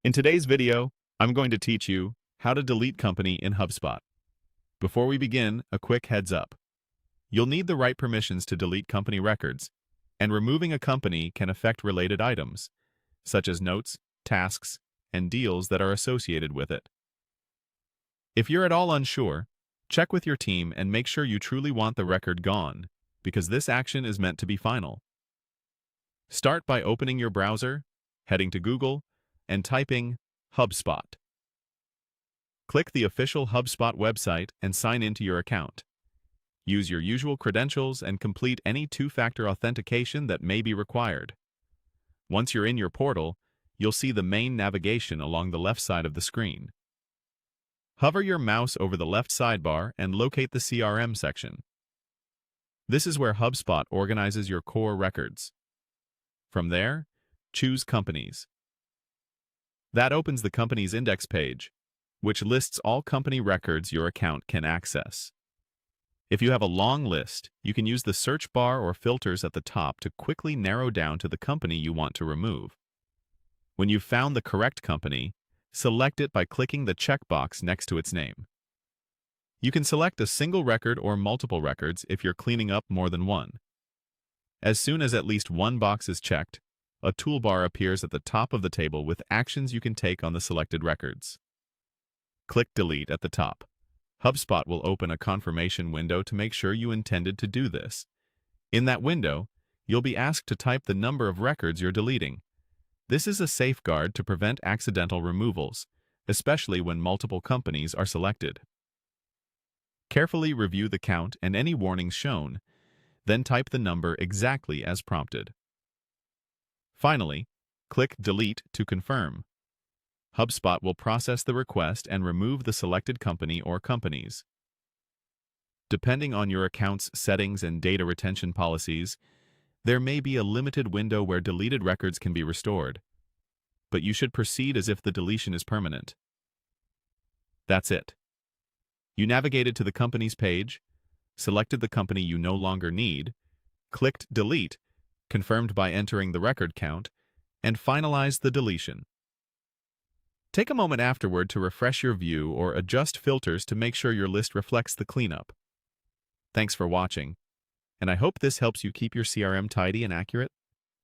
In today's video, I'm going to teach you how to delete company in HubSpot. Before we begin, a quick heads up. You'll need the right permissions to delete company records, and removing a company can affect related items, such as notes, tasks, and deals that are associated with it. If you're at all unsure, check with your team and make sure you truly want the record gone, because this action is meant to be final. Start by opening your browser, heading to Google, and typing HubSpot. Click the official HubSpot website and sign into your account. Use your usual credentials and complete any two-factor authentication that may be required. Once you're in your portal, you'll see the main navigation along the left side of the screen. Hover your mouse over the left sidebar and locate the CRM section. This is where HubSpot organizes your core records. From there, choose Companies. That opens the Companies Index page, which lists all company records your account can access. If you have a long list, you can use the search bar or filters at the top to quickly narrow down to the company you want to remove. When you've found the correct company, select it by clicking the checkbox next to its name. You can select a single record or multiple records if you're cleaning up more than one. As soon as at least one box is checked, a toolbar appears at the top of the table with actions you can take on the selected records. Click Delete at the top. HubSpot will open a confirmation window to make sure you intended to do this. In that window, you'll be asked to type the number of records you're deleting. This is a safeguard to prevent accidental removals, especially when multiple companies are selected. Carefully review the count and any warnings shown, then type the number exactly as prompted. Finally, click Delete to confirm. HubSpot will process the request and remove the selected company or companies. Depending on your account's settings and data retention policies, there may be a limited window where deleted records can be restored, but you should proceed as if the deletion is permanent. That's it. You navigated to the company's page, selected the company you no longer need, clicked Delete, confirmed by entering the record count, and finalized the deletion. Take a moment afterward to refresh your view or adjust filters to make sure your list reflects the cleanup. Thanks for watching, and I hope this helps you keep your CRM tidy and accurate.